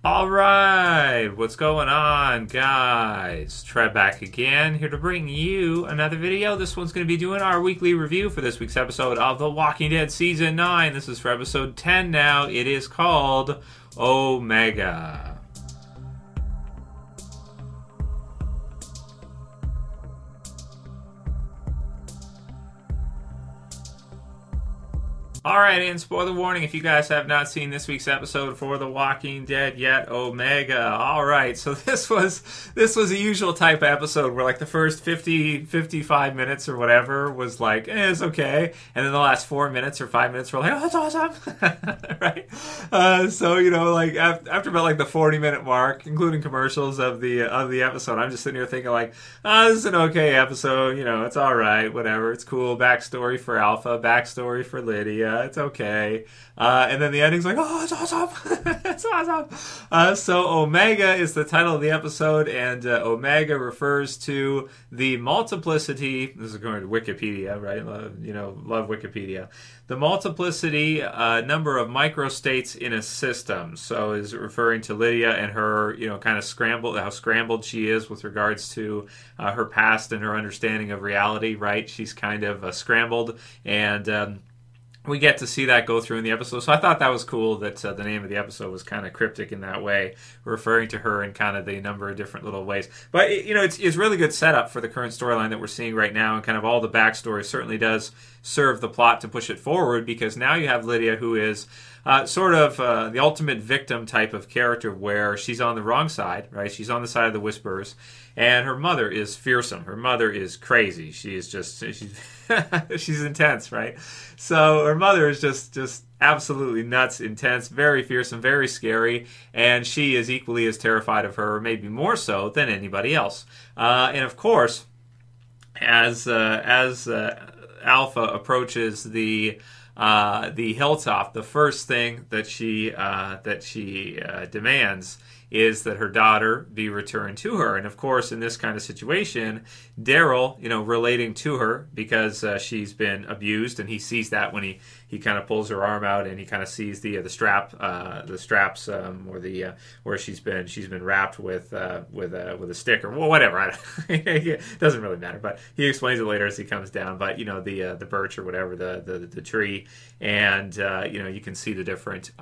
All right, what's going on, guys? Trev back again, here to bring you another video. This one's going to be doing our weekly review for this week's episode of The Walking Dead Season 9. This is for episode 10 now. It is called Omega. Alright, and spoiler warning, if you guys have not seen this week's episode for The Walking Dead yet, Omega. Alright, so this was a usual type of episode where like the first 55 minutes or whatever was like, it's okay. And then the last 4 minutes or 5 minutes were like, oh, that's awesome. Right? So, you know, like after about like the 40-minute mark, including commercials of the episode, I'm just sitting here thinking like, oh, this is an okay episode, you know, it's alright, whatever, it's cool. Backstory for Alpha, backstory for Lydia. It's okay. And then the ending's like, oh, it's awesome. It's awesome. So Omega is the title of the episode, and Omega refers to the multiplicity. This is going to Wikipedia, right? Love Wikipedia. The multiplicity number of microstates in a system. So is referring to Lydia and her, kind of how scrambled she is with regards to her past and her understanding of reality, right? She's kind of scrambled, and we get to see that go through in the episode. So I thought that was cool that the name of the episode was kind of cryptic in that way, referring to her in kind of the number of different little ways. But, it's really good setup for the current storyline that we're seeing right now, and kind of all the backstory certainly does serve the plot to push it forward, because now you have Lydia, who is sort of the ultimate victim type of character, where she's on the wrong side, right? She's on the side of the Whisperers, and her mother is fearsome. Her mother is crazy. She's she's intense, right? So her mother is just absolutely nuts, intense, very fearsome, very scary, and she is equally as terrified of her, or maybe more so, than anybody else. And of course, as Alpha approaches the Hilltop, the first thing that she demands is that her daughter be returned to her. And of course, in this kind of situation, Daryl, relating to her because she's been abused, and he sees that when he kind of pulls her arm out, and he kind of sees the straps where she's been wrapped with a stick or whatever. It doesn't really matter, but he explains it later as he comes down. But the birch or whatever, the tree, and you can see the different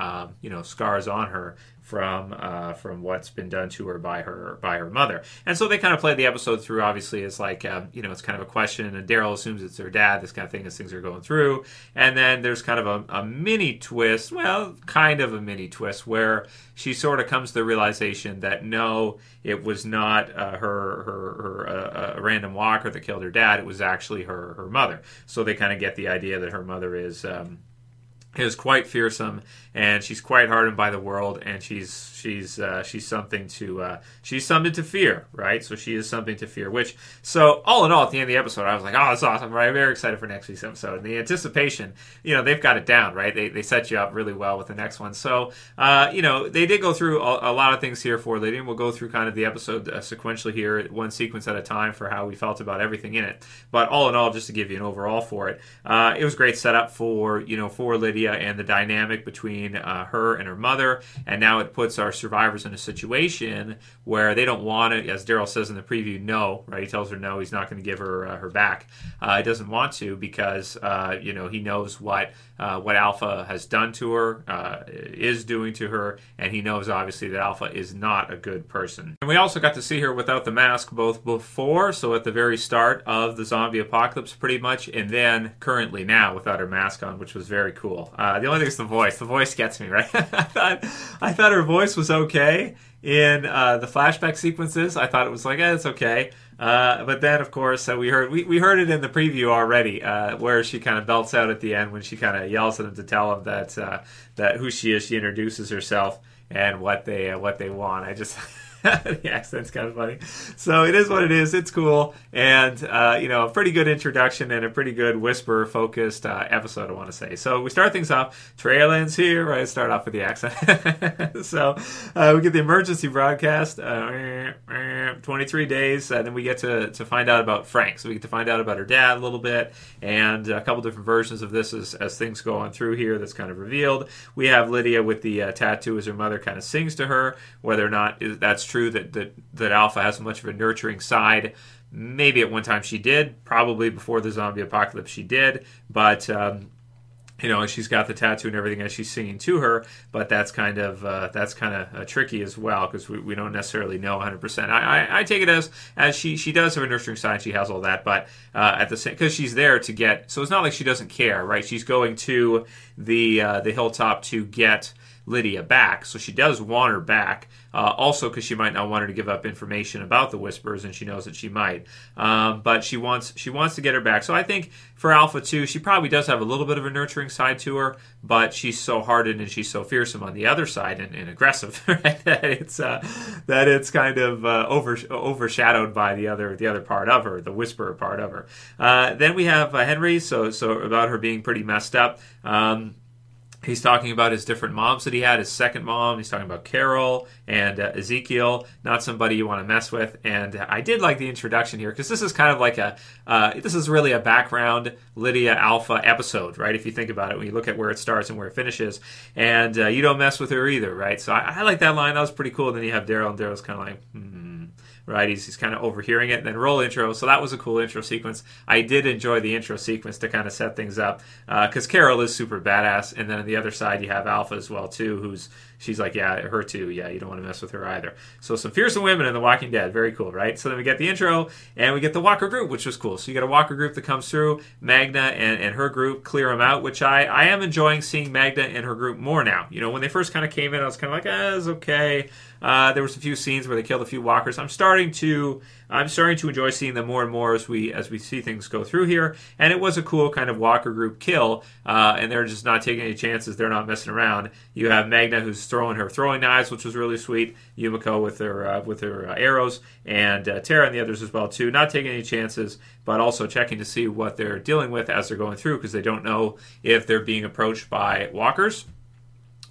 scars on her from what's been done to her by her mother. And so they kind of play the episode through, obviously, as like it's kind of a question, and Daryl assumes it's her dad, this kind of thing, as things are going through. And then there's kind of a mini twist, where she sort of comes to the realization that no, it was not her random walker that killed her dad, it was actually her mother. So they kind of get the idea that her mother is quite fearsome, and she's quite hardened by the world, and she's something to fear, right? So she is something to fear. Which, so all in all, at the end of the episode, I was like, oh, that's awesome, right? I'm very excited for next week's episode. And the anticipation, they've got it down, right? They set you up really well with the next one. So they did go through a lot of things here for Lydia, and we'll go through kind of the episode sequentially here, one sequence at a time, for how we felt about everything in it. But all in all, just to give you an overall for it, it was great setup for Lydia and the dynamic between her and her mother. And now it puts our survivors in a situation where they don't want to, as Daryl says in the preview, no, right? He tells her no, he's not going to give her back. He doesn't want to, because he knows what Alpha has done to her, is doing to her, and he knows obviously that Alpha is not a good person. And we also got to see her without the mask both before, so at the very start of the zombie apocalypse pretty much, and then currently now without her mask on, which was very cool. The only thing is the voice. The voice gets me, right? I thought her voice was okay in the flashback sequences. I thought it was like, it's okay. But then, of course, we heard it in the preview already, where she kind of belts out at the end when she kind of yells at him to tell him that who she is. She introduces herself and what they want. The accent's kind of funny. So it is what it is. It's cool. And, a pretty good introduction and a pretty good whisper-focused episode, I want to say. So we start things off. Trailin's here, right? Start off with the accent. So we get the emergency broadcast, 23 days, and then we get to find out about Frank. So we get to find out about her dad a little bit, and a couple different versions of this as things go on through here that's kind of revealed. We have Lydia with the tattoo as her mother kind of sings to her. Whether or not that's true that Alpha has much of a nurturing side, maybe at one time she did, probably before the zombie apocalypse she did, but she's got the tattoo and everything as she's singing to her, but that's kind of tricky as well, because we don't necessarily know 100%. I take it as she does have a nurturing side, she has all that, but at the same, because she's there to get, so it's not like she doesn't care, right? She's going to the Hilltop to get Lydia back, so she does want her back. Also, because she might not want her to give up information about the Whispers, and she knows that she might. But she wants to get her back. So I think for Alpha too, she probably does have a little bit of a nurturing side to her, but she's so hardened and she's so fearsome on the other side and aggressive, right? that it's kind of overshadowed by the other part of her, the Whisperer part of her. Then we have Henry. So about her being pretty messed up. He's talking about his different moms that he had, his second mom. He's talking about Carol and Ezekiel, not somebody you want to mess with. And I did like the introduction here, because this is kind of like this is really a background Lydia Alpha episode, right? If you think about it, when you look at where it starts and where it finishes. And you don't mess with her either, right? So I like that line. That was pretty cool. Then you have Daryl, and Daryl's kind of like, right? He's kind of overhearing it, and then roll intro. So that was a cool intro sequence. I did enjoy the intro sequence to kind of set things up, because Carol is super badass, and then on the other side you have Alpha as well too, she's like, yeah, her too. Yeah, you don't want to mess with her either. So some fearsome women in The Walking Dead. Very cool, right? So then we get the intro, and we get the Walker group, which was cool. So you get a Walker group that comes through. Magna and her group clear them out, which I am enjoying seeing Magna and her group more now. When they first kind of came in, I was kind of like, it's okay. There was a few scenes where they killed a few walkers. I'm starting to enjoy seeing them more and more as we see things go through here. And it was a cool kind of walker group kill, and they're just not taking any chances. They're not messing around. You have Magna, who's throwing her throwing knives, which was really sweet. Yumiko with her arrows, and Tara and the others as well too. Not taking any chances, but also checking to see what they're dealing with as they're going through, because they don't know if they're being approached by walkers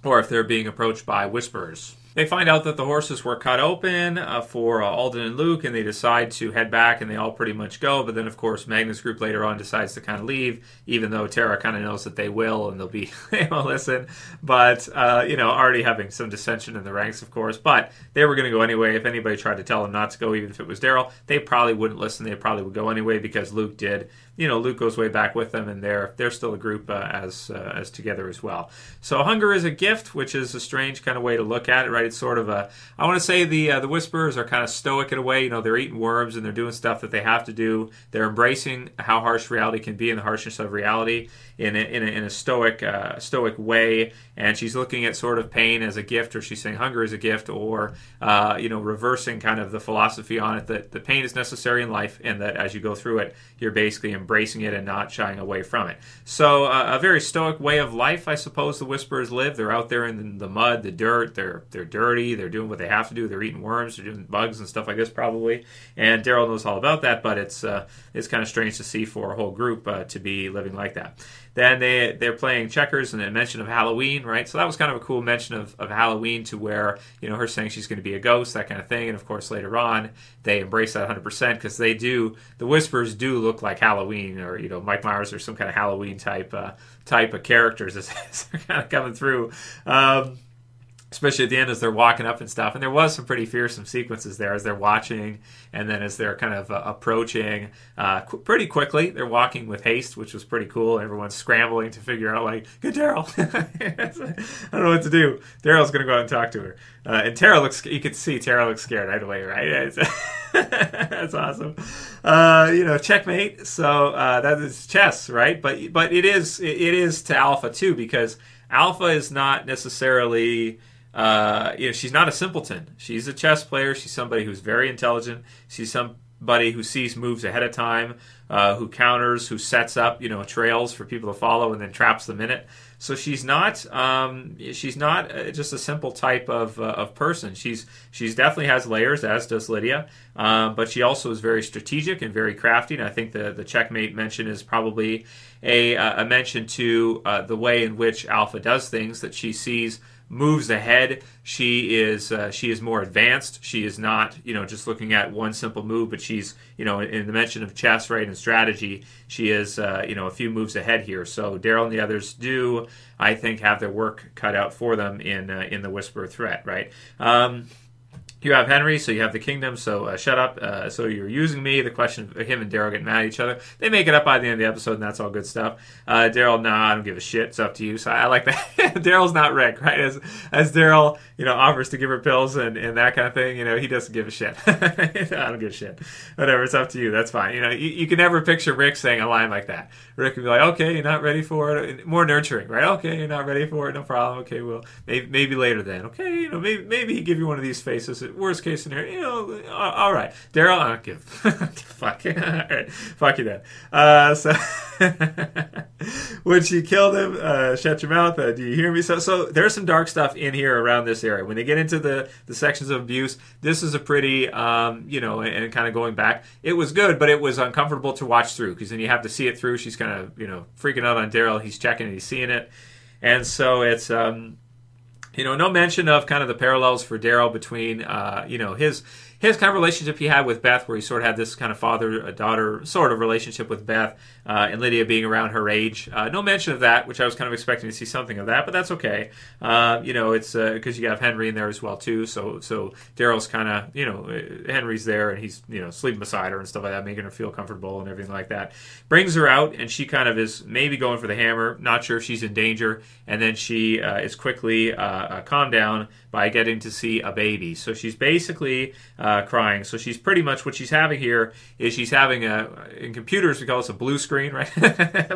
or if they're being approached by whisperers. They find out that the horses were cut open for Alden and Luke, and they decide to head back, and they all pretty much go. But then, of course, Magna's group later on decides to kind of leave, even though Tara kind of knows that they will, and they will listen. But, already having some dissension in the ranks, of course. But they were going to go anyway. If anybody tried to tell them not to go, even if it was Daryl, they probably wouldn't listen. They probably would go anyway, because Luke did. Luke goes way back with them, and they're still a group as together as well. So hunger is a gift, which is a strange kind of way to look at it, right? It's sort of I want to say the Whisperers are kind of stoic in a way. They're eating worms and they're doing stuff that they have to do. They're embracing how harsh reality can be and the harshness of reality in a stoic way. And she's looking at sort of pain as a gift, or she's saying hunger is a gift, or reversing kind of the philosophy on it that the pain is necessary in life, and that as you go through it, you're basically embracing it and not shying away from it. So a very stoic way of life, I suppose the Whisperers live. They're out there in the mud, the dirt. They're dirty. They're doing what they have to do. They're eating worms. They're doing bugs and stuff like this probably. And Daryl knows all about that, but it's kind of strange to see for a whole group to be living like that. Then they're playing checkers, and a mention of Halloween, right? So that was kind of a cool mention of Halloween, to where, her saying she's going to be a ghost, that kind of thing. And of course, later on, they embrace that 100%, because the Whisperers do look like Halloween, or, Mike Myers, or some kind of Halloween type of characters as they're kind of coming through. Especially at the end as they're walking up and stuff. And there was some pretty fearsome sequences there as they're watching, and then as they're kind of approaching pretty quickly. They're walking with haste, which was pretty cool. Everyone's scrambling to figure out, like, get Daryl. I don't know what to do. Daryl's going to go out and talk to her. And Tara you could see Tara looks scared right away, right? That's awesome. Checkmate. So that is chess, right? But it is to Alpha too, because Alpha is not necessarily... she's not a simpleton. She's a chess player. She's somebody who's very intelligent. She's somebody who sees moves ahead of time, who counters, who sets up, trails for people to follow and then traps them in it. So she's not just a simple type of person. She's definitely has layers, as does Lydia, but she also is very strategic and very crafty. And I think the checkmate mention is probably a mention to the way in which Alpha does things, that she sees moves ahead. She is more advanced. She is not just looking at one simple move, but she's in the mention of chess, right, and strategy, she is a few moves ahead here. So Daryl and the others do, I think, have their work cut out for them in the Whisper threat, right? You have Henry, so you have the kingdom, so shut up, so you're using me. The question of him and Daryl getting mad at each other. They make it up by the end of the episode, and that's all good stuff. Daryl, nah, I don't give a shit. It's up to you. So I like that. Daryl's not Rick, right? As Daryl, offers to give her pills and that kind of thing, he doesn't give a shit. I don't give a shit. Whatever, it's up to you. That's fine. You can never picture Rick saying a line like that. Rick would be like, okay, you're not ready for it. More nurturing, right? Okay, you're not ready for it. No problem. Okay, well, maybe later then. Okay, maybe he'd give you one of these faces. Worst case scenario, all right. Daryl, I don't give. Fuck. All right. Fuck you then. So when she killed him, shut your mouth. Do you hear me? So there's some dark stuff in here around this area. When they get into the sections of abuse, this is a pretty, and kind of going back, it was good, but it was uncomfortable to watch through, because then you have to see it through. She's kind of, freaking out on Daryl. He's checking and he's seeing it. And so it's, no mention of kind of the parallels for Daryl between, his kind of relationship he had with Beth, where he sort of had this kind of father-daughter sort of relationship with Beth, and Lydia being around her age. No mention of that, which I was kind of expecting to see something of that, but that's okay. It's because you have Henry in there as well, too. So Daryl's kind of, Henry's there, and he's, sleeping beside her and stuff like that, making her feel comfortable and everything like that. Brings her out, and she kind of is maybe going for the hammer, not sure if she's in danger, and then she is quickly calmed down by getting to see a baby. So she's basically crying. So she's pretty much, what she's having here is she's having in computers we call this a blue screen, right?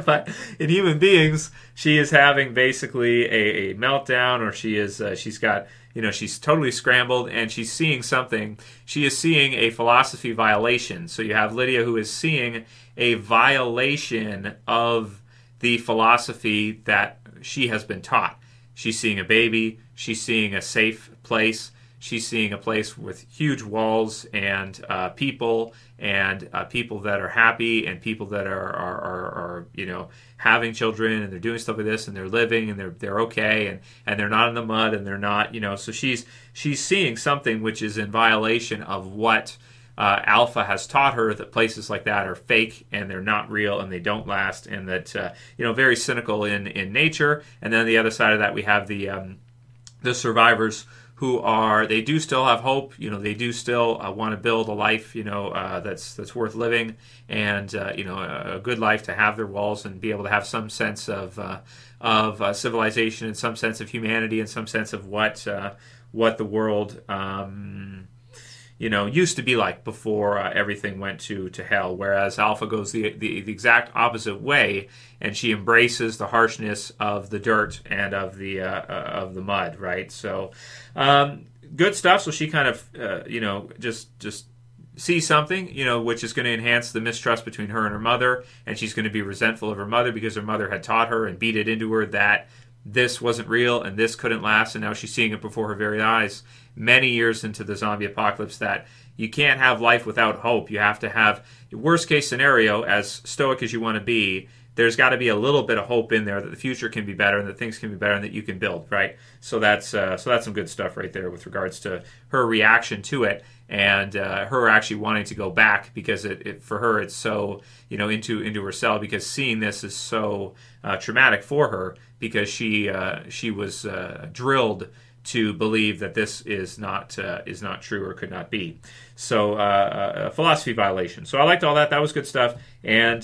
But in human beings, she is having basically a meltdown, or she's got, she's totally scrambled, and she's seeing something. She is seeing a philosophy violation. So you have Lydia, who is seeing a violation of the philosophy that she has been taught. She's seeing a baby. She's seeing a safe place. She's seeing a place with huge walls and people that are happy, and people that are having children, and they're doing stuff like this, and they're living, and they're okay, and they're not in the mud, and they're not, so she's seeing something which is in violation of what Alpha has taught her, that places like that are fake, and they're not real, and they don't last, and that very cynical in nature. And then on the other side of that, we have the survivors, who they do still have hope. They do still want to build a life, that's worth living, and a good life, to have their walls and be able to have some sense of civilization, and some sense of humanity, and some sense of what the world used to be like before everything went to hell. Whereas Alpha goes the exact opposite way, and she embraces the harshness of the dirt and of the mud, right? So good stuff. So she kind of just sees something, which is going to enhance the mistrust between her and her mother, and she's going to be resentful of her mother because her mother had taught her and beat it into her that this wasn't real and this couldn't last, and now she's seeing it before her very eyes many years into the zombie apocalypse, that you can't have life without hope. You have to have, worst case scenario, as stoic as you want to be, there's got to be a little bit of hope in there that the future can be better, and that things can be better, and that you can build, right? So that's some good stuff right there with regards to her reaction to it, and her actually wanting to go back, because it for her it's so into her cell, because seeing this is so traumatic for her, because she was drilled to believe that this is not true, or could not be. So a philosophy violation. So I liked all that. That was good stuff. And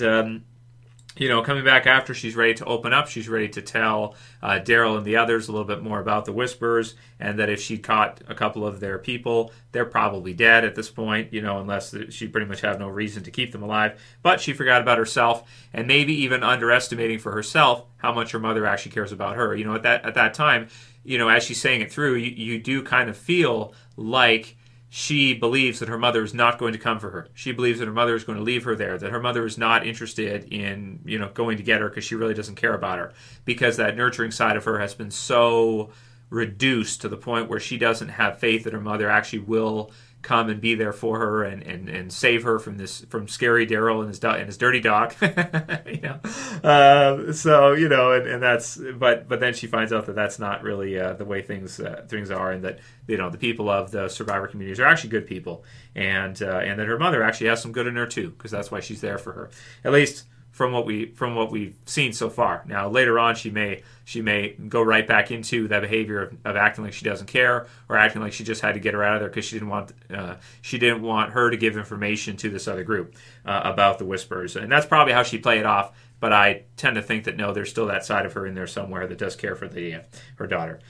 coming back after, she's ready to open up. She's ready to tell Daryl and the others a little bit more about the Whisperers, and that if she caught a couple of their people, they're probably dead at this point, unless she pretty much have no reason to keep them alive. But she forgot about herself, and maybe even underestimating for herself how much her mother actually cares about her. At that time, as she's saying it through, you do kind of feel like she believes that her mother is not going to come for her. She believes that her mother is going to leave her there, that her mother is not interested in, going to get her because she really doesn't care about her, because that nurturing side of her has been so reduced to the point where she doesn't have faith that her mother actually will come and be there for her and save her from scary Daryl and his dirty dog. And that's but then she finds out that that's not really the way things are, and that the people of the survivor communities are actually good people, and that her mother actually has some good in her too, because that's why she's there for her, at least from what we've seen so far. Now later on, she may go right back into that behavior of acting like she doesn't care, or acting like she just had to get her out of there because she didn't want her to give information to this other group about the Whispers, and that's probably how she played it off. But I tend to think that no, there's still that side of her in there somewhere that does care for her daughter.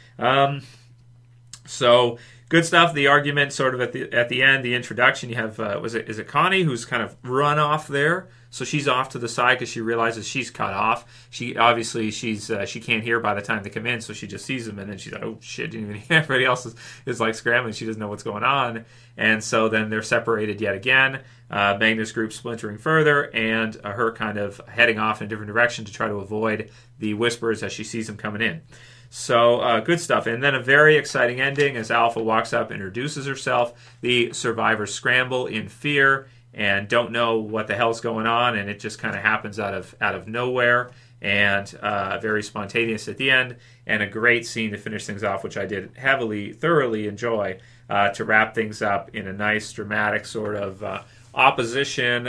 So good stuff. The argument sort of at the end, the introduction. You have is it Connie who's kind of run off there? So she's off to the side because she realizes she's cut off. She can't hear by the time they come in, so she just sees them, and then she's like, oh shit! Didn't even hear. Everybody else is like scrambling. She doesn't know what's going on, and so then they're separated yet again. Magnus' group splintering further, and her kind of heading off in a different direction to try to avoid the Whispers as she sees them coming in. So good stuff. And then a very exciting ending as Alpha walks up, introduces herself. The survivors scramble in fear and don't know what the hell's going on, and it just kind of happens out of nowhere, and very spontaneous at the end, and a great scene to finish things off, which I did thoroughly enjoy, to wrap things up in a nice dramatic sort of opposition.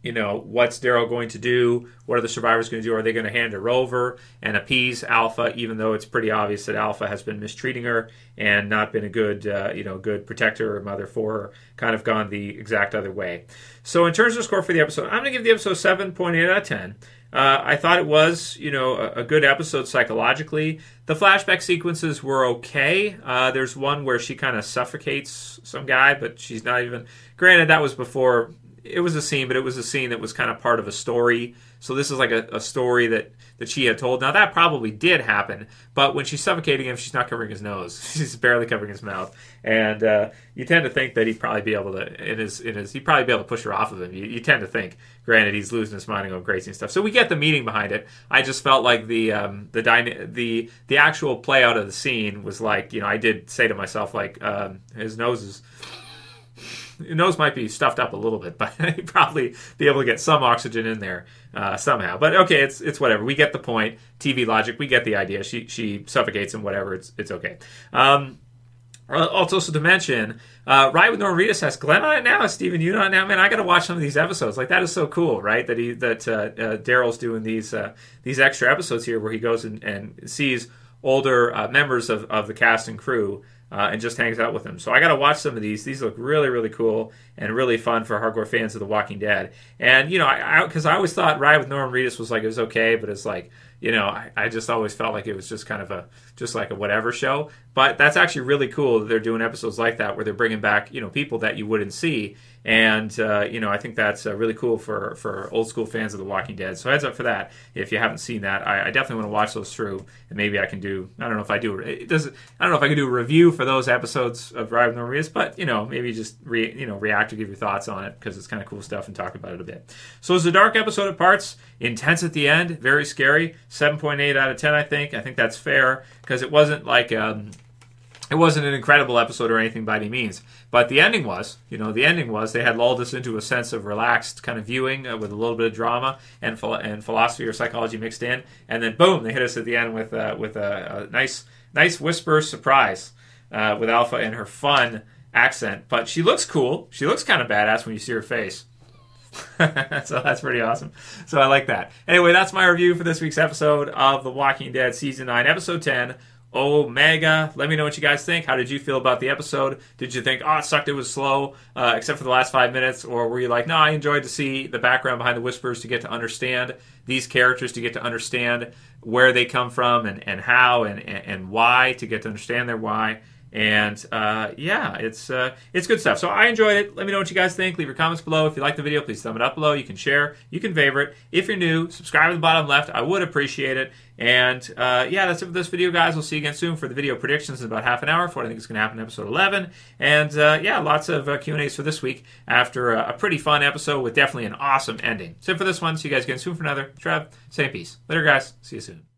What's Daryl going to do? What are the survivors going to do? Are they going to hand her over and appease Alpha, even though it's pretty obvious that Alpha has been mistreating her and not been a good protector or mother for her, kind of gone the exact other way. So in terms of score for the episode, I'm going to give the episode 7.8 out of 10. I thought it was, a good episode psychologically. The flashback sequences were okay. There's one where she kind of suffocates some guy, but she's not even... Granted, that was before... It was a scene, but it was a scene that was kind of part of a story. So this is like a story that she had told. Now, that probably did happen, but when she's suffocating him, she's not covering his nose. She's barely covering his mouth. And you tend to think that he'd probably be able to, he'd probably be able to push her off of him. You tend to think. Granted, he's losing his mind and going crazy and stuff. So we get the meaning behind it. I just felt like the actual play out of the scene was like, I did say to myself, like, his nose might be stuffed up a little bit, but he'd probably be able to get some oxygen in there somehow. But okay, it's whatever. We get the point. TV logic. We get the idea. She suffocates him. Whatever. It's okay. Also, to mention, Ride with Norman Reedus has Glenn on it now. Has Stephen Yoon on it now? Man, I got to watch some of these episodes. Like, that is so cool, right? That Daryl's doing these extra episodes here where he goes and sees older members of the cast and crew. And just hangs out with them. So I got to watch some of these. These look really, really cool and really fun for hardcore fans of The Walking Dead. And, because I always thought Ride with Norman Reedus was like, it was okay, but it's like, I just always felt like it was just kind of just like a whatever show. But that's actually really cool that they're doing episodes like that where they're bringing back, people that you wouldn't see. And, I think that's really cool for old school fans of The Walking Dead. So heads up for that. If you haven't seen that, I definitely want to watch those through. And maybe I can do, I don't know if I can do a review for those episodes of Ride with Norman Reedus, but, maybe just react or give your thoughts on it, because it's kind of cool stuff, and talk about it a bit. So it's a dark episode at parts, intense at the end, very scary. 7.8 out of 10, I think. I think that's fair, because it wasn't like... It wasn't an incredible episode or anything by any means, but the ending was. They had lulled us into a sense of relaxed kind of viewing with a little bit of drama and philosophy or psychology mixed in, and then boom, they hit us at the end with a nice whisper surprise with Alpha and her fun accent. But she looks cool. She looks kind of badass when you see her face. So that's pretty awesome. So I like that. Anyway, that's my review for this week's episode of The Walking Dead Season 9, Episode 10. Omega. Let me know what you guys think. How did you feel about the episode? Did you think, it sucked, it was slow, except for the last 5 minutes? Or were you like, no, I enjoyed to see the background behind the Whispers, to get to understand these characters, to get to understand where they come from and how and why, to get to understand their why. And yeah, it's good stuff. So I enjoyed it. Let me know what you guys think. Leave your comments below. If you like the video, please thumb it up below. You can share. You can favorite. If you're new, subscribe at the bottom left. I would appreciate it. And yeah, that's it for this video, guys. We'll see you again soon for the video predictions in about half an hour for what I think is going to happen in episode 11. And yeah, lots of Q&As for this week after a pretty fun episode with definitely an awesome ending. So for this one, see you guys again soon for another. Trev, say peace. Later, guys. See you soon.